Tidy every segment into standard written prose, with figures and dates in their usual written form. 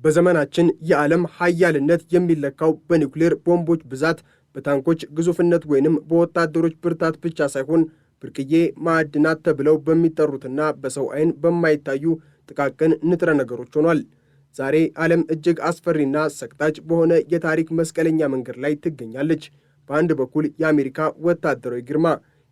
በዘመናችን የዓለም ሀያልነት የሚለካው በኒውክሌር ቦምቦች ብዛት፣ በታንኮች ግዙፍነት ወይንም በወታደሮች ብርታት ብቻ ሳይሆን ብርቅዬ ማዕድናት ተብለው በሚጠሩትና በሰው ዓይን በማይታዩ ጥቃቅን ንጥረ ነገሮች ሆኗል። ዛሬ ዓለም እጅግ አስፈሪና ሰቅጣጭ በሆነ የታሪክ መስቀለኛ መንገድ ላይ ትገኛለች። በአንድ በኩል የአሜሪካ ወታደራዊ ግርማ፣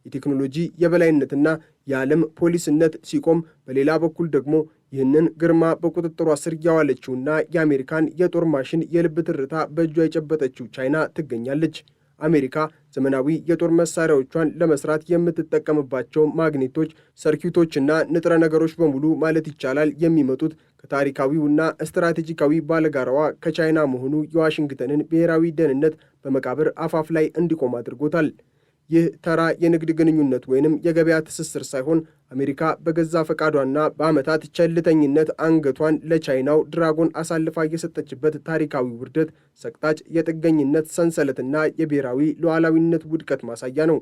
የቴክኖሎጂ የበላይነትና የዓለም ፖሊስነት ሲቆም፣ በሌላ በኩል ደግሞ ይህንን ግርማ በቁጥጥሯ ስር ያዋለችውና የአሜሪካን የጦር ማሽን የልብ ትርታ በእጇ የጨበጠችው ቻይና ትገኛለች። አሜሪካ ዘመናዊ የጦር መሳሪያዎቿን ለመስራት የምትጠቀምባቸው ማግኔቶች፣ ሰርኪቶችና ንጥረ ነገሮች በሙሉ ማለት ይቻላል የሚመጡት ከታሪካዊውና ስትራቴጂካዊ ባለጋራዋ ከቻይና መሆኑ የዋሽንግተንን ብሔራዊ ደህንነት በመቃብር አፋፍ ላይ እንዲቆም አድርጎታል። ይህ ተራ የንግድ ግንኙነት ወይንም የገበያ ትስስር ሳይሆን አሜሪካ በገዛ ፈቃዷና በዓመታት ቸልተኝነት አንገቷን ለቻይናው ድራጎን አሳልፋ የሰጠችበት ታሪካዊ ውርደት፣ ሰቅጣጭ የጥገኝነት ሰንሰለትና የብሔራዊ ሉዓላዊነት ውድቀት ማሳያ ነው።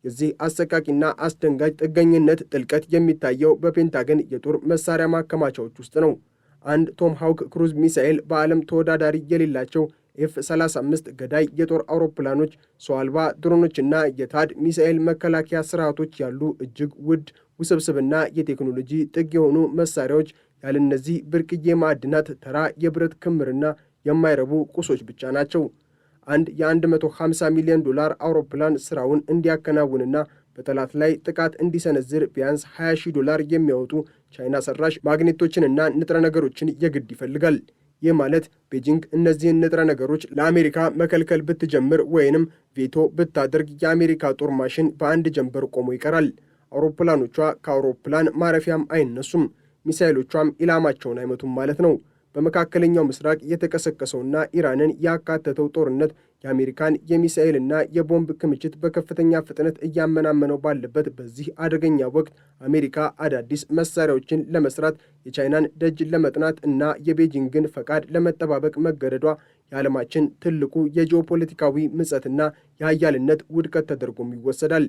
የዚህ አሰቃቂና አስደንጋጭ ጥገኝነት ጥልቀት የሚታየው በፔንታገን የጦር መሳሪያ ማከማቻዎች ውስጥ ነው። አንድ ቶምሃውክ ክሩዝ ሚሳኤል በዓለም ተወዳዳሪ የሌላቸው ኤፍ-35 ገዳይ የጦር አውሮፕላኖች፣ ሰው አልባ ድሮኖችና የታድ ሚሳኤል መከላከያ ስርዓቶች ያሉ እጅግ ውድ ውስብስብና የቴክኖሎጂ ጥግ የሆኑ መሳሪያዎች ያለነዚህ ብርቅዬ ማዕድናት ተራ የብረት ክምርና የማይረቡ ቁሶች ብቻ ናቸው። አንድ የ150 ሚሊዮን ዶላር አውሮፕላን ስራውን እንዲያከናውንና በጠላት ላይ ጥቃት እንዲሰነዝር ቢያንስ $20,000 የሚያወጡ ቻይና ሰራሽ ማግኔቶችንና ንጥረ ነገሮችን የግድ ይፈልጋል። ይህ ማለት ቤጂንግ እነዚህን ንጥረ ነገሮች ለአሜሪካ መከልከል ብትጀምር ወይንም ቬቶ ብታደርግ የአሜሪካ ጦር ማሽን በአንድ ጀንበር ቆሞ ይቀራል። አውሮፕላኖቿ ከአውሮፕላን ማረፊያም አይነሱም፣ ሚሳይሎቿም ኢላማቸውን አይመቱም ማለት ነው። በመካከለኛው ምስራቅ የተቀሰቀሰውና ኢራንን ያካተተው ጦርነት የአሜሪካን የሚሳኤልና የቦምብ ክምችት በከፍተኛ ፍጥነት እያመናመነው ባለበት በዚህ አደገኛ ወቅት አሜሪካ አዳዲስ መሳሪያዎችን ለመስራት የቻይናን ደጅ ለመጥናት እና የቤጂንግን ፈቃድ ለመጠባበቅ መገደዷ የዓለማችን ትልቁ የጂኦፖለቲካዊ ምጸትና የሀያልነት ውድቀት ተደርጎም ይወሰዳል።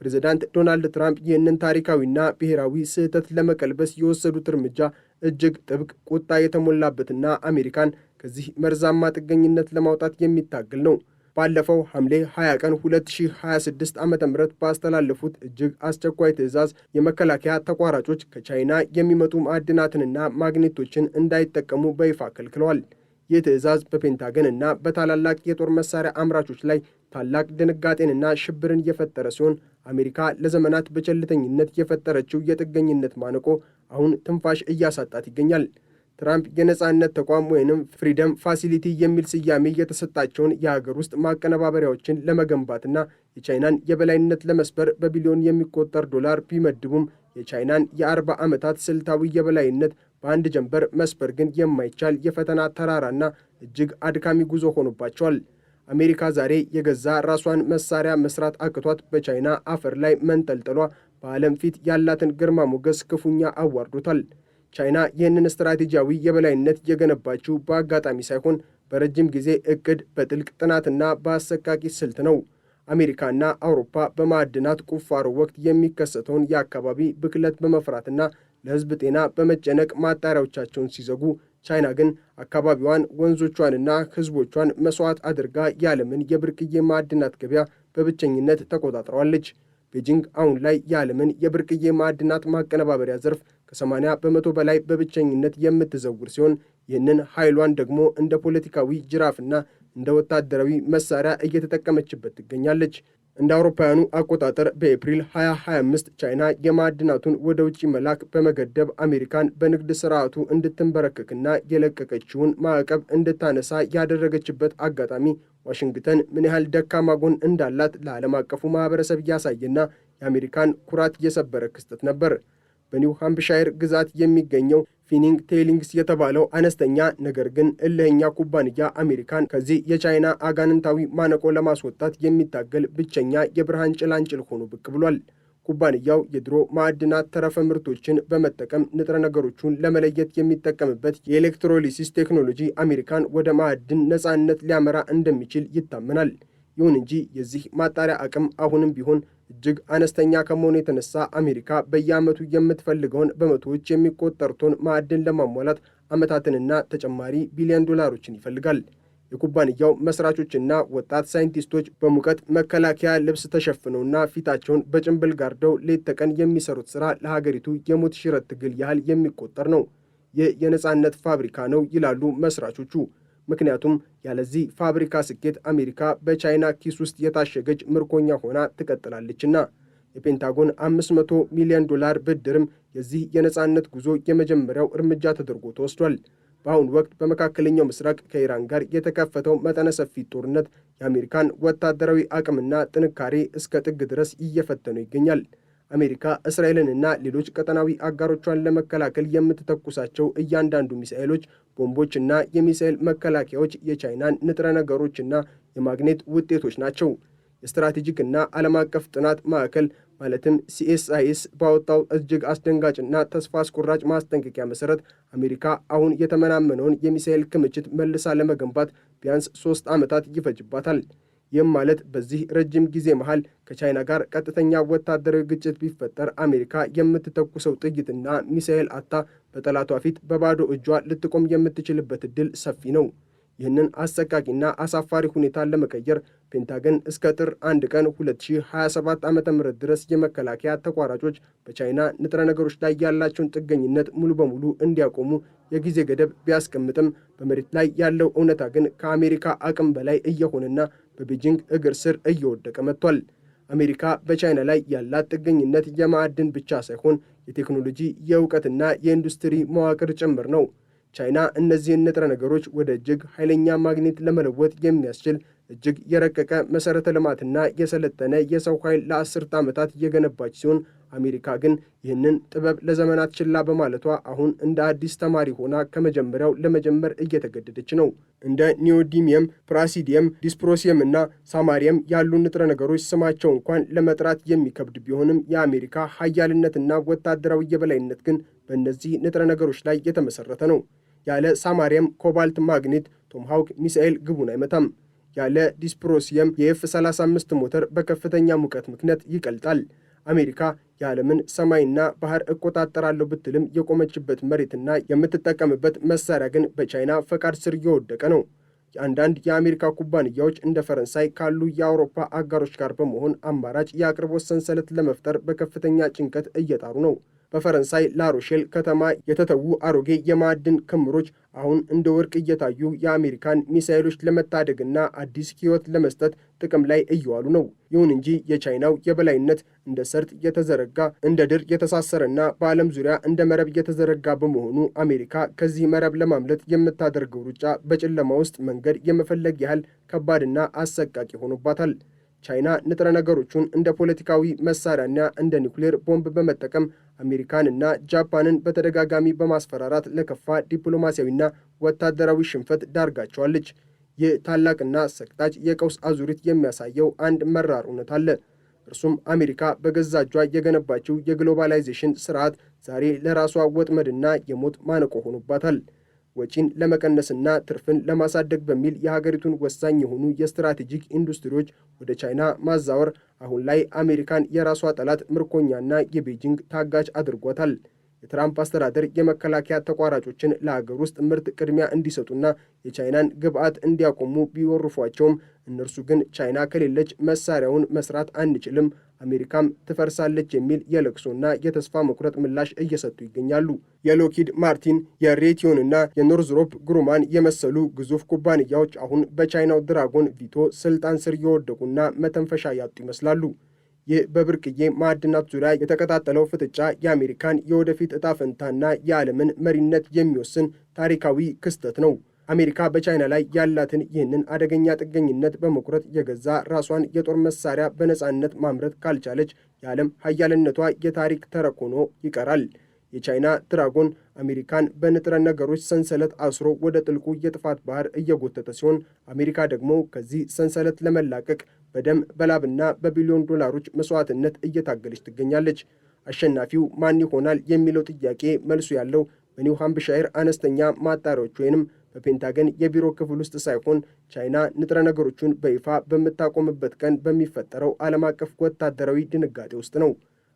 ፕሬዚዳንት ዶናልድ ትራምፕ ይህንን ታሪካዊና ብሔራዊ ስህተት ለመቀልበስ የወሰዱት እርምጃ እጅግ ጥብቅ፣ ቁጣ የተሞላበትና አሜሪካን ከዚህ መርዛማ ጥገኝነት ለማውጣት የሚታገል ነው። ባለፈው ሐምሌ 20 ቀን 2026 ዓ.ም ባስተላለፉት እጅግ አስቸኳይ ትዕዛዝ የመከላከያ ተቋራጮች ከቻይና የሚመጡ ማዕድናትንና ማግኔቶችን እንዳይጠቀሙ በይፋ ከልክለዋል። ይህ ትዕዛዝ በፔንታገን እና በታላላቅ የጦር መሳሪያ አምራቾች ላይ ታላቅ ድንጋጤንና ሽብርን የፈጠረ ሲሆን አሜሪካ ለዘመናት በቸልተኝነት የፈጠረችው የጥገኝነት ማነቆ አሁን ትንፋሽ እያሳጣት ይገኛል። ትራምፕ የነጻነት ተቋም ወይንም ፍሪደም ፋሲሊቲ የሚል ስያሜ የተሰጣቸውን የሀገር ውስጥ ማቀነባበሪያዎችን ለመገንባትና የቻይናን የበላይነት ለመስበር በቢሊዮን የሚቆጠር ዶላር ቢመድቡም የቻይናን የ40 ዓመታት ስልታዊ የበላይነት በአንድ ጀንበር መስበር ግን የማይቻል የፈተና ተራራና እጅግ አድካሚ ጉዞ ሆኖባቸዋል። አሜሪካ ዛሬ የገዛ ራሷን መሳሪያ መስራት አቅቷት በቻይና አፈር ላይ መንጠልጠሏ በዓለም ፊት ያላትን ግርማ ሞገስ ክፉኛ አዋርዶታል። ቻይና ይህንን ስትራቴጂያዊ የበላይነት የገነባችው በአጋጣሚ ሳይሆን በረጅም ጊዜ እቅድ፣ በጥልቅ ጥናትና በአሰቃቂ ስልት ነው። አሜሪካና አውሮፓ በማዕድናት ቁፋሮ ወቅት የሚከሰተውን የአካባቢ ብክለት በመፍራትና ለሕዝብ ጤና በመጨነቅ ማጣሪያዎቻቸውን ሲዘጉ፣ ቻይና ግን አካባቢዋን፣ ወንዞቿንና ሕዝቦቿን መስዋዕት አድርጋ የዓለምን የብርቅዬ ማዕድናት ገበያ በብቸኝነት ተቆጣጥረዋለች። ቤጂንግ አሁን ላይ የዓለምን የብርቅዬ ማዕድናት ማቀነባበሪያ ዘርፍ ከ80 በመቶ በላይ በብቸኝነት የምትዘውር ሲሆን ይህንን ኃይሏን ደግሞ እንደ ፖለቲካዊ ጅራፍና እንደ ወታደራዊ መሳሪያ እየተጠቀመችበት ትገኛለች። እንደ አውሮፓውያኑ አቆጣጠር በኤፕሪል 2025 ቻይና የማዕድናቱን ወደ ውጭ መላክ በመገደብ አሜሪካን በንግድ ስርዓቱ እንድትንበረከክና የለቀቀችውን ማዕቀብ እንድታነሳ ያደረገችበት አጋጣሚ ዋሽንግተን ምን ያህል ደካማ ጎን እንዳላት ለዓለም አቀፉ ማህበረሰብ ያሳየና የአሜሪካን ኩራት የሰበረ ክስተት ነበር። በኒው ሃምፕሻየር ግዛት የሚገኘው ፊኒንግ ቴይሊንግስ የተባለው አነስተኛ ነገር ግን እልህኛ ኩባንያ አሜሪካን ከዚህ የቻይና አጋንንታዊ ማነቆ ለማስወጣት የሚታገል ብቸኛ የብርሃን ጭላንጭል ሆኖ ብቅ ብሏል። ኩባንያው የድሮ ማዕድናት ተረፈ ምርቶችን በመጠቀም ንጥረ ነገሮቹን ለመለየት የሚጠቀምበት የኤሌክትሮሊሲስ ቴክኖሎጂ አሜሪካን ወደ ማዕድን ነፃነት ሊያመራ እንደሚችል ይታመናል። ይሁን እንጂ የዚህ ማጣሪያ አቅም አሁንም ቢሆን እጅግ አነስተኛ ከመሆኑ የተነሳ አሜሪካ በየዓመቱ የምትፈልገውን በመቶዎች የሚቆጠር ቶን ማዕድን ለማሟላት ዓመታትንና ተጨማሪ ቢሊዮን ዶላሮችን ይፈልጋል። የኩባንያው መስራቾችና ወጣት ሳይንቲስቶች በሙቀት መከላከያ ልብስ ተሸፍነውና ፊታቸውን በጭንብል ጋርደው ሌት ተቀን የሚሰሩት ሥራ ለሀገሪቱ የሞት ሽረት ትግል ያህል የሚቆጠር ነው። ይህ የነፃነት ፋብሪካ ነው ይላሉ መስራቾቹ። ምክንያቱም ያለዚህ ፋብሪካ ስኬት አሜሪካ በቻይና ኪስ ውስጥ የታሸገች ምርኮኛ ሆና ትቀጥላለችና። የፔንታጎን $500 ሚሊዮን ብድርም የዚህ የነፃነት ጉዞ የመጀመሪያው እርምጃ ተደርጎ ተወስዷል። በአሁኑ ወቅት በመካከለኛው ምስራቅ ከኢራን ጋር የተከፈተው መጠነ ሰፊ ጦርነት የአሜሪካን ወታደራዊ አቅምና ጥንካሬ እስከ ጥግ ድረስ እየፈተነው ይገኛል። አሜሪካ እስራኤልንና ሌሎች ቀጠናዊ አጋሮቿን ለመከላከል የምትተኩሳቸው እያንዳንዱ ሚሳኤሎች፣ ቦምቦችና የሚሳኤል መከላከያዎች የቻይናን ንጥረ ነገሮችና የማግኔት ውጤቶች ናቸው። የስትራቴጂክና ዓለም አቀፍ ጥናት ማዕከል ማለትም CSIS ባወጣው እጅግ አስደንጋጭና ተስፋ አስቆራጭ ማስጠንቀቂያ መሠረት አሜሪካ አሁን የተመናመነውን የሚሳኤል ክምችት መልሳ ለመገንባት ቢያንስ 3 ዓመታት ይፈጅባታል። ይህም ማለት በዚህ ረጅም ጊዜ መሃል ከቻይና ጋር ቀጥተኛ ወታደራዊ ግጭት ቢፈጠር አሜሪካ የምትተኩሰው ጥይትና ሚሳኤል አታ በጠላቷ ፊት በባዶ እጇ ልትቆም የምትችልበት ዕድል ሰፊ ነው። ይህንን አሰቃቂና አሳፋሪ ሁኔታ ለመቀየር ፔንታገን እስከ ጥር 1 ቀን 2027 ዓ.ም ድረስ የመከላከያ ተቋራጮች በቻይና ንጥረ ነገሮች ላይ ያላቸውን ጥገኝነት ሙሉ በሙሉ እንዲያቆሙ የጊዜ ገደብ ቢያስቀምጥም በመሬት ላይ ያለው እውነታ ግን ከአሜሪካ አቅም በላይ እየሆነና በቤጂንግ እግር ስር እየወደቀ መጥቷል። አሜሪካ በቻይና ላይ ያላት ጥገኝነት የማዕድን ብቻ ሳይሆን የቴክኖሎጂ፣ የእውቀትና የኢንዱስትሪ መዋቅር ጭምር ነው። ቻይና እነዚህን ንጥረ ነገሮች ወደ እጅግ ኃይለኛ ማግኔት ለመለወጥ የሚያስችል እጅግ የረቀቀ መሠረተ ልማትና የሰለጠነ የሰው ኃይል ለ10 ዓመታት እየገነባች ሲሆን አሜሪካ ግን ይህንን ጥበብ ለዘመናት ችላ በማለቷ አሁን እንደ አዲስ ተማሪ ሆና ከመጀመሪያው ለመጀመር እየተገደደች ነው። እንደ ኒዮዲሚየም፣ ፕራሲዲየም፣ ዲስፕሮሲየም እና ሳማሪየም ያሉ ንጥረ ነገሮች ስማቸው እንኳን ለመጥራት የሚከብድ ቢሆንም የአሜሪካ ኃያልነትና ወታደራዊ የበላይነት ግን በእነዚህ ንጥረ ነገሮች ላይ የተመሠረተ ነው። ያለ ሳማሪየም ኮባልት ማግኔት ቶምሃውክ ሚሳኤል ግቡን አይመታም። ያለ ዲስፕሮሲየም የኤፍ-35 ሞተር በከፍተኛ ሙቀት ምክንያት ይቀልጣል። አሜሪካ የዓለምን ሰማይና ባህር እቆጣጠራለሁ ብትልም የቆመችበት መሬትና የምትጠቀምበት መሳሪያ ግን በቻይና ፈቃድ ስር እየወደቀ ነው። አንዳንድ የአሜሪካ ኩባንያዎች እንደ ፈረንሳይ ካሉ የአውሮፓ አጋሮች ጋር በመሆን አማራጭ የአቅርቦት ሰንሰለት ለመፍጠር በከፍተኛ ጭንቀት እየጣሩ ነው። በፈረንሳይ ላሮሼል ከተማ የተተዉ አሮጌ የማዕድን ክምሮች አሁን እንደ ወርቅ እየታዩ የአሜሪካን ሚሳኤሎች ለመታደግና አዲስ ሕይወት ለመስጠት ጥቅም ላይ እየዋሉ ነው። ይሁን እንጂ የቻይናው የበላይነት እንደ ሰርጥ የተዘረጋ እንደ ድር የተሳሰረና በዓለም ዙሪያ እንደ መረብ የተዘረጋ በመሆኑ አሜሪካ ከዚህ መረብ ለማምለጥ የምታደርገው ሩጫ በጨለማ ውስጥ መንገድ የመፈለግ ያህል ከባድና አሰቃቂ ሆኖባታል። ቻይና ንጥረ ነገሮቹን እንደ ፖለቲካዊ መሳሪያና እንደ ኒውክሌር ቦምብ በመጠቀም አሜሪካንና ጃፓንን በተደጋጋሚ በማስፈራራት ለከፋ ዲፕሎማሲያዊና ወታደራዊ ሽንፈት ዳርጋቸዋለች። ይህ ታላቅና ሰቅጣጭ የቀውስ አዙሪት የሚያሳየው አንድ መራር እውነት አለ። እርሱም አሜሪካ በገዛ እጇ የገነባችው የግሎባላይዜሽን ስርዓት ዛሬ ለራሷ ወጥመድና የሞት ማነቆ ሆኖባታል። ወጪን ለመቀነስና ትርፍን ለማሳደግ በሚል የሀገሪቱን ወሳኝ የሆኑ የስትራቴጂክ ኢንዱስትሪዎች ወደ ቻይና ማዛወር አሁን ላይ አሜሪካን የራሷ ጠላት፣ ምርኮኛና የቤጂንግ ታጋች አድርጓታል። የትራምፕ አስተዳደር የመከላከያ ተቋራጮችን ለሀገር ውስጥ ምርት ቅድሚያ እንዲሰጡና የቻይናን ግብዓት እንዲያቆሙ ቢወርፏቸውም እነርሱ ግን ቻይና ከሌለች መሳሪያውን መስራት አንችልም፣ አሜሪካም ትፈርሳለች የሚል የለቅሶና የተስፋ መቁረጥ ምላሽ እየሰጡ ይገኛሉ። የሎኪድ ማርቲን፣ የሬቲዮንና የኖርዝሮፕ ግሩማን የመሰሉ ግዙፍ ኩባንያዎች አሁን በቻይናው ድራጎን ቪቶ ስልጣን ስር የወደቁና መተንፈሻ ያጡ ይመስላሉ። ይህ በብርቅዬ ማዕድናት ዙሪያ የተቀጣጠለው ፍጥጫ የአሜሪካን የወደፊት ዕጣ ፈንታና የዓለምን መሪነት የሚወስን ታሪካዊ ክስተት ነው። አሜሪካ በቻይና ላይ ያላትን ይህንን አደገኛ ጥገኝነት በመቁረጥ የገዛ ራሷን የጦር መሳሪያ በነፃነት ማምረት ካልቻለች የዓለም ኃያልነቷ የታሪክ ተረክ ሆኖ ይቀራል። የቻይና ድራጎን አሜሪካን በንጥረ ነገሮች ሰንሰለት አስሮ ወደ ጥልቁ የጥፋት ባህር እየጎተተ ሲሆን አሜሪካ ደግሞ ከዚህ ሰንሰለት ለመላቀቅ በደም በላብና በቢሊዮን ዶላሮች መስዋዕትነት እየታገለች ትገኛለች። አሸናፊው ማን ይሆናል የሚለው ጥያቄ መልሱ ያለው በኒው ሃምፕሻየር አነስተኛ ማጣሪያዎች ወይንም በፔንታገን የቢሮ ክፍል ውስጥ ሳይሆን ቻይና ንጥረ ነገሮቹን በይፋ በምታቆምበት ቀን በሚፈጠረው ዓለም አቀፍ ወታደራዊ ድንጋጤ ውስጥ ነው።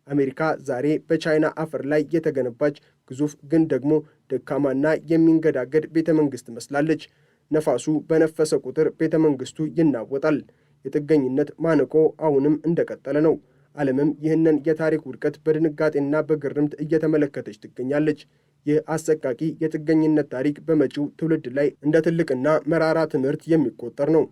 አሜሪካ ዛሬ በቻይና አፈር ላይ የተገነባች ግዙፍ ግን ደግሞ ደካማና የሚንገዳገድ ቤተ መንግሥት መስላለች። ነፋሱ በነፈሰ ቁጥር ቤተ መንግሥቱ ይናወጣል። የጥገኝነት ማነቆ አሁንም እንደቀጠለ ነው። ዓለምም ይህንን የታሪክ ውድቀት በድንጋጤና በግርምት እየተመለከተች ትገኛለች። ይህ አሰቃቂ የጥገኝነት ታሪክ በመጪው ትውልድ ላይ እንደ ትልቅና መራራ ትምህርት የሚቆጠር ነው።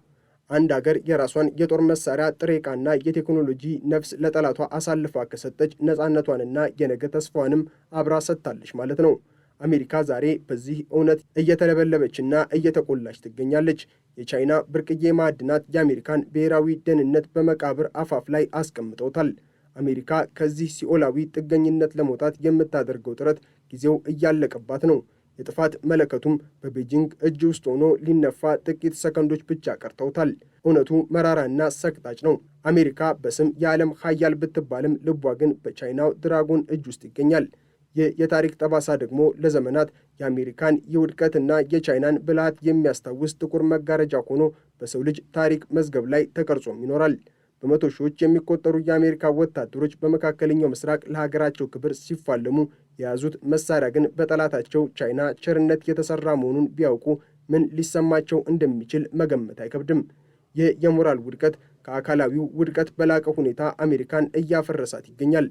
አንድ አገር የራሷን የጦር መሳሪያ ጥሬ ዕቃና የቴክኖሎጂ ነፍስ ለጠላቷ አሳልፋ ከሰጠች ነፃነቷንና የነገ ተስፋዋንም አብራ ሰጥታለች ማለት ነው። አሜሪካ ዛሬ በዚህ እውነት እየተለበለበችና እየተቆላች ትገኛለች። የቻይና ብርቅዬ ማዕድናት የአሜሪካን ብሔራዊ ደህንነት በመቃብር አፋፍ ላይ አስቀምጠውታል። አሜሪካ ከዚህ ሲኦላዊ ጥገኝነት ለመውጣት የምታደርገው ጥረት ጊዜው እያለቀባት ነው። የጥፋት መለከቱም በቤጂንግ እጅ ውስጥ ሆኖ ሊነፋ ጥቂት ሰከንዶች ብቻ ቀርተውታል። እውነቱ መራራና ሰቅጣጭ ነው። አሜሪካ በስም የዓለም ሀያል ብትባልም ልቧ ግን በቻይናው ድራጎን እጅ ውስጥ ይገኛል። ይህ የታሪክ ጠባሳ ደግሞ ለዘመናት የአሜሪካን የውድቀትና የቻይናን ብልሃት የሚያስታውስ ጥቁር መጋረጃ ሆኖ በሰው ልጅ ታሪክ መዝገብ ላይ ተቀርጾም ይኖራል። በመቶ ሺዎች የሚቆጠሩ የአሜሪካ ወታደሮች በመካከለኛው ምስራቅ ለሀገራቸው ክብር ሲፋለሙ የያዙት መሳሪያ ግን በጠላታቸው ቻይና ቸርነት የተሰራ መሆኑን ቢያውቁ ምን ሊሰማቸው እንደሚችል መገመት አይከብድም። ይህ የሞራል ውድቀት ከአካላዊው ውድቀት በላቀ ሁኔታ አሜሪካን እያፈረሳት ይገኛል።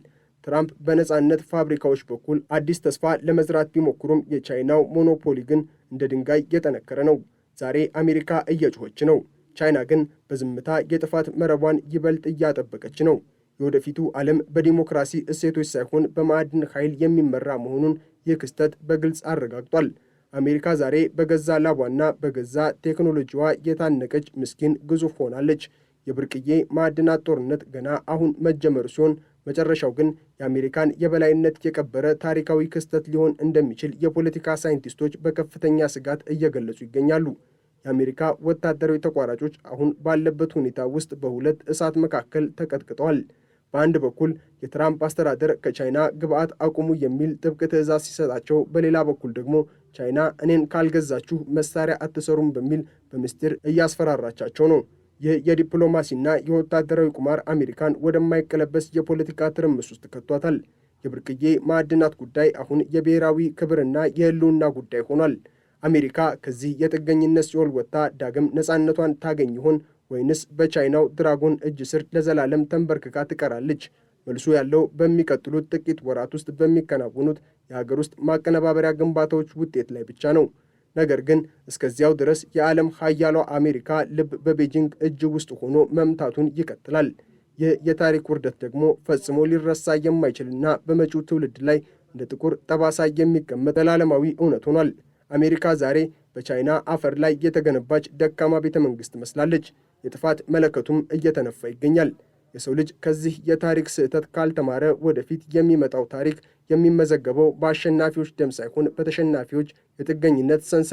ትራምፕ በነፃነት ፋብሪካዎች በኩል አዲስ ተስፋ ለመዝራት ቢሞክሩም የቻይናው ሞኖፖሊ ግን እንደ ድንጋይ የጠነከረ ነው። ዛሬ አሜሪካ እየጮኸች ነው። ቻይና ግን በዝምታ የጥፋት መረቧን ይበልጥ እያጠበቀች ነው። የወደፊቱ ዓለም በዲሞክራሲ እሴቶች ሳይሆን በማዕድን ኃይል የሚመራ መሆኑን ይህ ክስተት በግልጽ አረጋግጧል። አሜሪካ ዛሬ በገዛ ላቧና በገዛ ቴክኖሎጂዋ የታነቀች ምስኪን ግዙፍ ሆናለች። የብርቅዬ ማዕድናት ጦርነት ገና አሁን መጀመሩ ሲሆን መጨረሻው ግን የአሜሪካን የበላይነት የቀበረ ታሪካዊ ክስተት ሊሆን እንደሚችል የፖለቲካ ሳይንቲስቶች በከፍተኛ ስጋት እየገለጹ ይገኛሉ። የአሜሪካ ወታደራዊ ተቋራጮች አሁን ባለበት ሁኔታ ውስጥ በሁለት እሳት መካከል ተቀጥቅጠዋል። በአንድ በኩል የትራምፕ አስተዳደር ከቻይና ግብዓት አቁሙ የሚል ጥብቅ ትዕዛዝ ሲሰጣቸው፣ በሌላ በኩል ደግሞ ቻይና እኔን ካልገዛችሁ መሳሪያ አትሰሩም በሚል በምስጢር እያስፈራራቻቸው ነው። ይህ የዲፕሎማሲና የወታደራዊ ቁማር አሜሪካን ወደማይቀለበስ የፖለቲካ ትርምስ ውስጥ ከቷታል። የብርቅዬ ማዕድናት ጉዳይ አሁን የብሔራዊ ክብርና የሕልውና ጉዳይ ሆኗል። አሜሪካ ከዚህ የጥገኝነት ሲኦል ወጥታ ዳግም ነፃነቷን ታገኝ ይሆን ወይንስ በቻይናው ድራጎን እጅ ስር ለዘላለም ተንበርክካ ትቀራለች? መልሱ ያለው በሚቀጥሉት ጥቂት ወራት ውስጥ በሚከናወኑት የሀገር ውስጥ ማቀነባበሪያ ግንባታዎች ውጤት ላይ ብቻ ነው። ነገር ግን እስከዚያው ድረስ የዓለም ሀያሏ አሜሪካ ልብ በቤጂንግ እጅ ውስጥ ሆኖ መምታቱን ይቀጥላል። ይህ የታሪክ ውርደት ደግሞ ፈጽሞ ሊረሳ የማይችልና በመጪው ትውልድ ላይ እንደ ጥቁር ጠባሳ የሚቀመጥ ዘላለማዊ እውነት ሆኗል። አሜሪካ ዛሬ በቻይና አፈር ላይ የተገነባች ደካማ ቤተ መንግሥት መስላለች። የጥፋት መለከቱም እየተነፋ ይገኛል። የሰው ልጅ ከዚህ የታሪክ ስህተት ካልተማረ ወደፊት የሚመጣው ታሪክ የሚመዘገበው በአሸናፊዎች ደም ሳይሆን በተሸናፊዎች የጥገኝነት ሰንሰለት